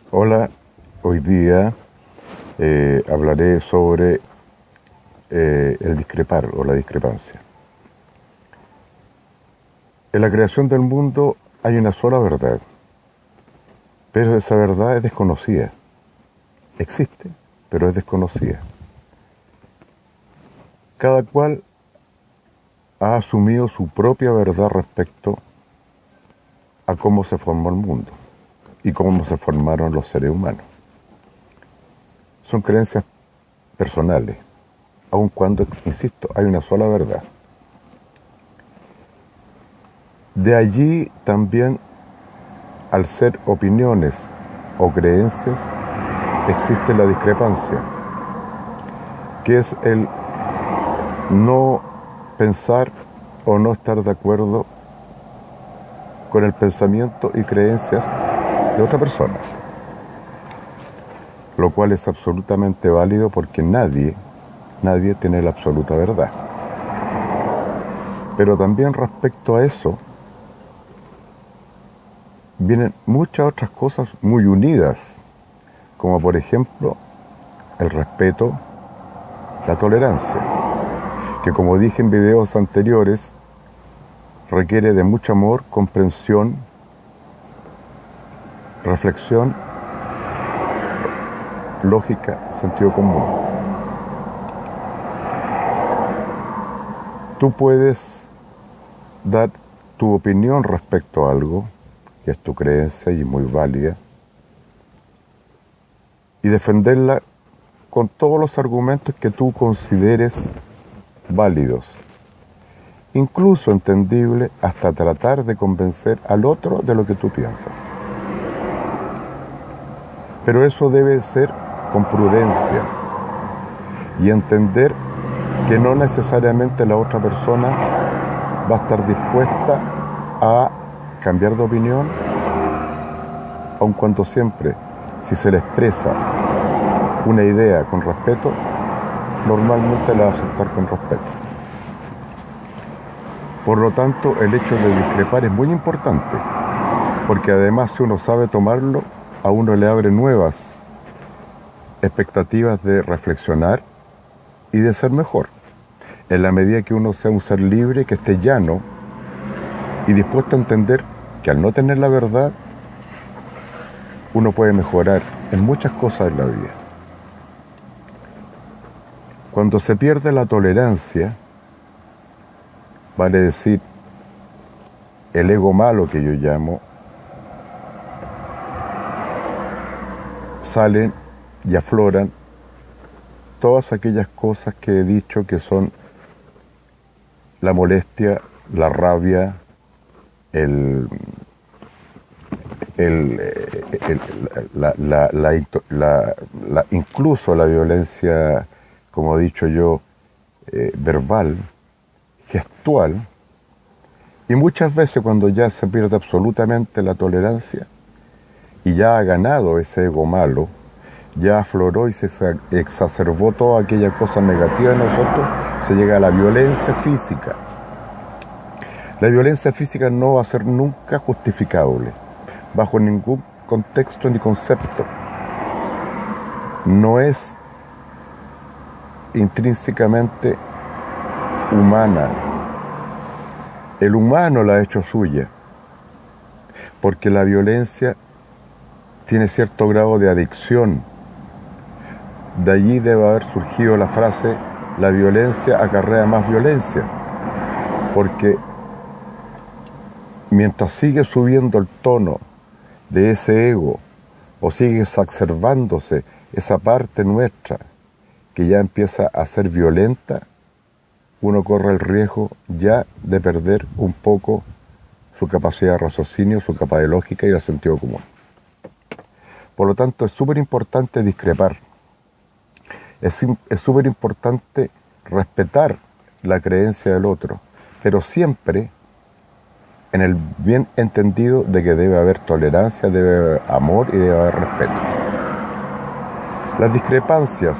Hola, hoy día hablaré sobre el discrepar o la discrepancia. En la creación del mundo hay una sola verdad, pero esa verdad es desconocida. Existe, pero es desconocida. Cada cual ha asumido su propia verdad respecto a cómo se formó el mundo y cómo se formaron los seres humanos. Son creencias personales, aun cuando, insisto, hay una sola verdad. De allí también, al ser opiniones o creencias, existe la discrepancia, que es el no pensar o no estar de acuerdo con el pensamiento y creencias de otra persona, lo cual es absolutamente válido porque nadie tiene la absoluta verdad. Pero también respecto a eso vienen muchas otras cosas muy unidas, como por ejemplo el respeto, la tolerancia, que como dije en videos anteriores, requiere de mucho amor, comprensión, reflexión, lógica, sentido común. Tú puedes dar tu opinión respecto a algo, que es tu creencia y muy válida, y defenderla con todos los argumentos que tú consideres válidos, incluso entendible, hasta tratar de convencer al otro de lo que tú piensas. Pero eso debe ser con prudencia y entender que no necesariamente la otra persona va a estar dispuesta a cambiar de opinión, aun cuando siempre, si se le expresa una idea con respeto, normalmente la va a aceptar con respeto. Por lo tanto, el hecho de discrepar es muy importante, porque además si uno sabe tomarlo, a uno le abre nuevas expectativas de reflexionar y de ser mejor, en la medida que uno sea un ser libre, que esté llano y dispuesto a entender que al no tener la verdad, uno puede mejorar en muchas cosas en la vida. Cuando se pierde la tolerancia, vale decir, el ego malo que yo llamo, salen y afloran todas aquellas cosas que he dicho que son la molestia, la rabia, incluso la violencia, como he dicho yo, verbal, gestual, y muchas veces cuando ya se pierde absolutamente la tolerancia y ya ha ganado ese ego malo, ya afloró y se exacerbó toda aquella cosa negativa en nosotros, se llega a la violencia física. La violencia física no va a ser nunca justificable, bajo ningún contexto ni concepto. No es intrínsecamente humana. El humano la ha hecho suya, porque la violencia tiene cierto grado de adicción. De allí debe haber surgido la frase, la violencia acarrea más violencia, porque mientras sigue subiendo el tono de ese ego, o sigue exacerbándose esa parte nuestra que ya empieza a ser violenta, uno corre el riesgo ya de perder un poco su capacidad de raciocinio, su capacidad de lógica y el sentido común. Por lo tanto, es súper importante discrepar. Es súper importante respetar la creencia del otro, pero siempre en el bien entendido de que debe haber tolerancia, debe haber amor y debe haber respeto. Las discrepancias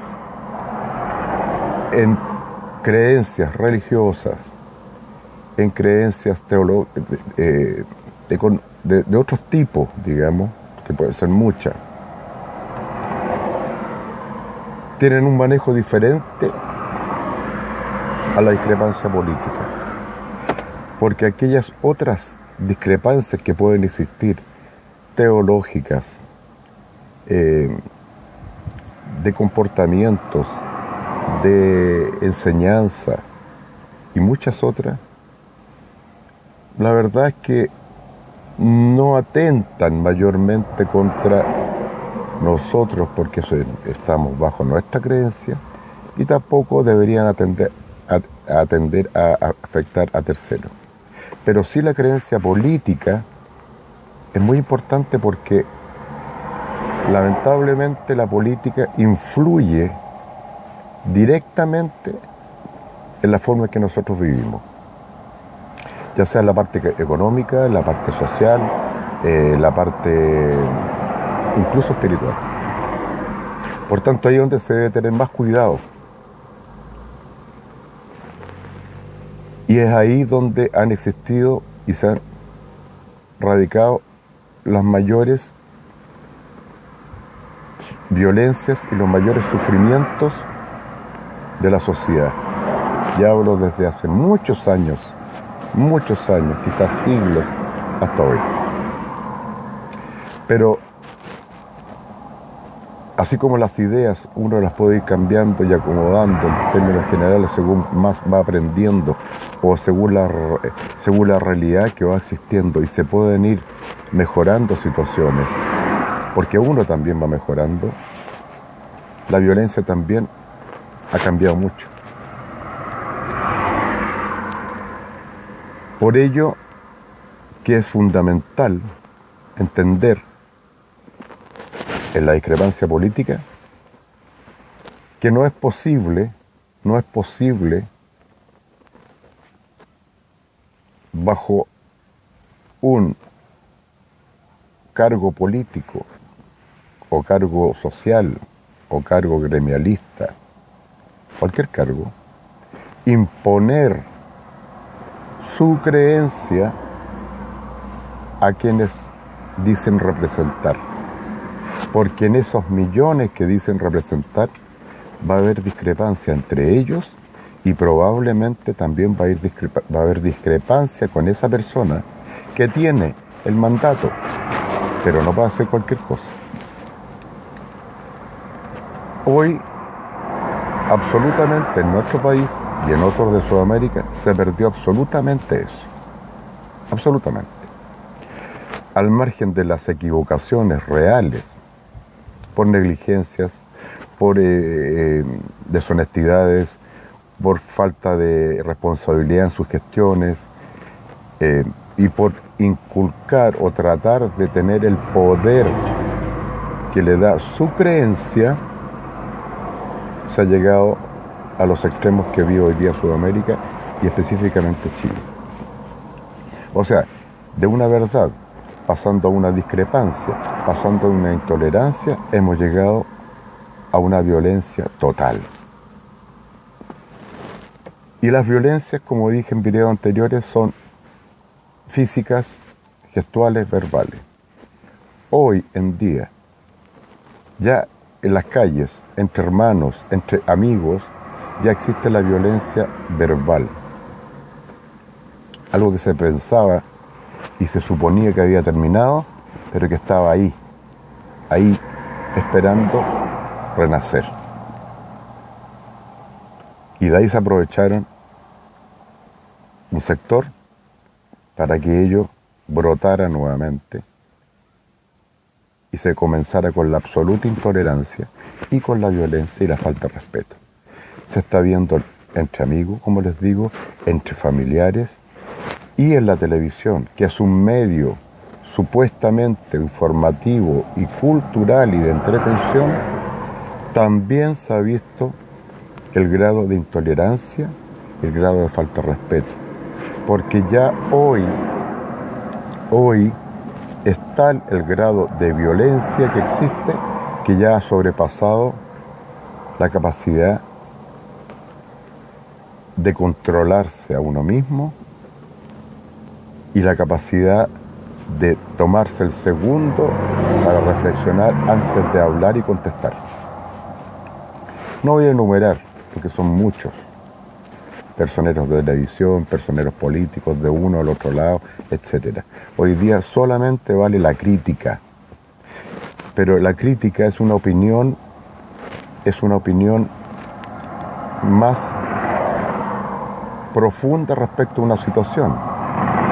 en creencias religiosas, en creencias de otros tipos, digamos, que pueden ser muchas, tienen un manejo diferente a la discrepancia política, porque aquellas otras discrepancias que pueden existir, teológicas, de comportamientos, de enseñanza y muchas otras, la verdad es que no atentan mayormente contra nosotros porque estamos bajo nuestra creencia, y tampoco deberían atender a afectar a terceros. Pero sí la creencia política es muy importante porque lamentablemente la política influye directamente en la forma en que nosotros vivimos, ya sea en la parte económica, en la parte social, la parte incluso espiritual. Por tanto, ahí es donde se debe tener más cuidado. Y es ahí donde han existido y se han radicado las mayores violencias y los mayores sufrimientos de la sociedad. Y hablo desde hace muchos años, quizás siglos, hasta hoy. Pero así como las ideas uno las puede ir cambiando y acomodando en términos generales según más va aprendiendo o según la realidad que va existiendo, y se pueden ir mejorando situaciones, porque uno también va mejorando, la violencia también ha cambiado mucho. Por ello que es fundamental entender en la discrepancia política que no es posible bajo un cargo político o cargo social o cargo gremialista, cualquier cargo, imponer su creencia a quienes dicen representar, porque en esos millones que dicen representar va a haber discrepancia entre ellos, y probablemente también va a haber discrepancia con esa persona que tiene el mandato, pero no va a hacer cualquier cosa. Hoy, absolutamente en nuestro país y en otros de Sudamérica, se perdió absolutamente eso. Absolutamente. Al margen de las equivocaciones reales, por negligencias, por deshonestidades, por falta de responsabilidad en sus gestiones, y por inculcar o tratar de tener el poder que le da su creencia, se ha llegado a los extremos que vive hoy día Sudamérica y específicamente Chile. O sea, de una verdad, pasando a una discrepancia, pasando a una intolerancia, hemos llegado a una violencia total. Y las violencias, como dije en videos anteriores, son físicas, gestuales, verbales. Hoy en día, ya en las calles, entre hermanos, entre amigos, ya existe la violencia verbal. Algo que se pensaba y se suponía que había terminado, pero que estaba ahí, esperando renacer. Y de ahí se aprovecharon un sector para que ello brotara nuevamente y se comenzara con la absoluta intolerancia y con la violencia y la falta de respeto. Se está viendo entre amigos, como les digo, entre familiares y en la televisión, que es un medio supuestamente informativo y cultural y de entretención, también se ha visto el grado de intolerancia y el grado de falta de respeto. Porque ya hoy es tal el grado de violencia que existe que ya ha sobrepasado la capacidad de controlarse a uno mismo y la capacidad de tomarse el segundo para reflexionar antes de hablar y contestar. No voy a enumerar, porque son muchos. Personeros de televisión, personeros políticos de uno al otro lado, etc. Hoy día solamente vale la crítica. Pero la crítica es una opinión más profunda respecto a una situación.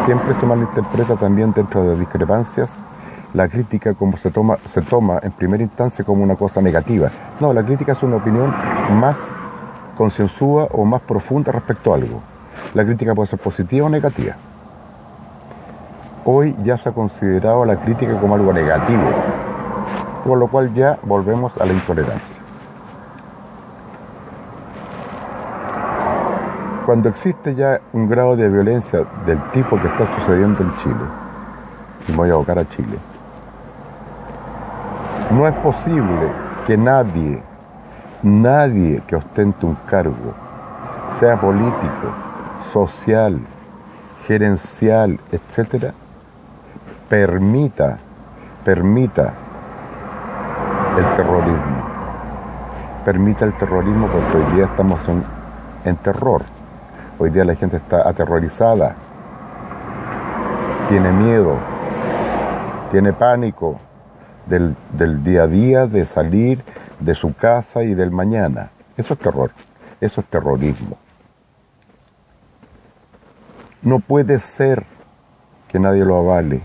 Siempre se malinterpreta también dentro de discrepancias la crítica como se toma en primera instancia como una cosa negativa. No, la crítica es una opinión más concienzuda o más profunda respecto a algo. La crítica puede ser positiva o negativa. Hoy ya se ha considerado la crítica como algo negativo, por lo cual ya volvemos a la intolerancia. Cuando existe ya un grado de violencia del tipo que está sucediendo en Chile, y me voy a abocar a Chile, no es posible que nadie que ostente un cargo, sea político, social, gerencial, etc., permita el terrorismo. Permita el terrorismo porque hoy día estamos en terror. Hoy día la gente está aterrorizada, tiene miedo, tiene pánico del día a día, de salir de su casa y del mañana. Eso es terror, eso es terrorismo. No puede ser que nadie lo avale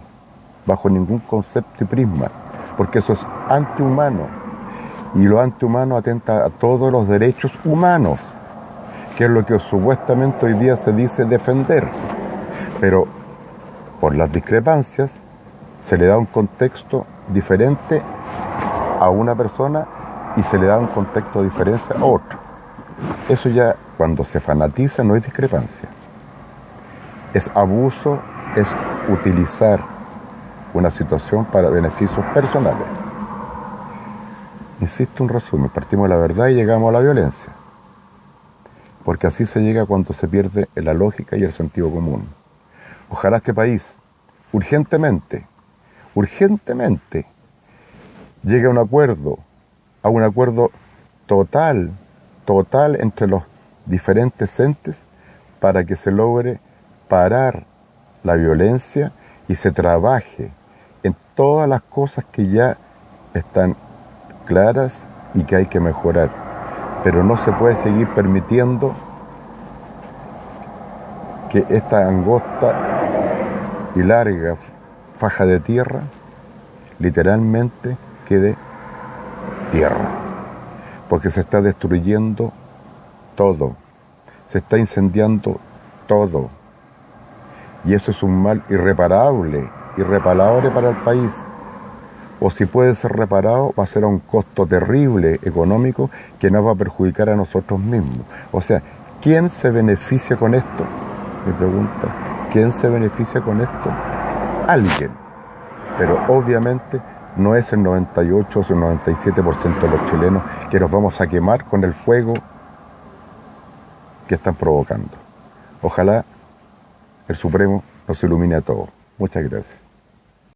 bajo ningún concepto y prisma, porque eso es antihumano, y lo antihumano atenta a todos los derechos humanos, que es lo que supuestamente hoy día se dice defender, pero por las discrepancias se le da un contexto diferente a una persona y se le da un contexto diferente a otro. Eso ya, cuando se fanatiza, no es discrepancia, es abuso, es utilizar una situación para beneficios personales. Insisto, en resumen, partimos de la verdad y llegamos a la violencia, porque así se llega cuando se pierde la lógica y el sentido común. Ojalá este país urgentemente llegue a un acuerdo total entre los diferentes entes para que se logre parar la violencia y se trabaje en todas las cosas que ya están claras y que hay que mejorar. Pero no se puede seguir permitiendo que esta angosta y larga faja de tierra literalmente quede tierra, porque se está destruyendo todo, se está incendiando todo, y eso es un mal irreparable para el país, o si puede ser reparado va a ser a un costo terrible económico que nos va a perjudicar a nosotros mismos. O sea, ¿quién se beneficia con esto? Me pregunta, ¿quién se beneficia con esto? Alguien, pero obviamente no es el 98 o el 97% de los chilenos que nos vamos a quemar con el fuego que están provocando. Ojalá el Supremo nos ilumine a todos. Muchas gracias.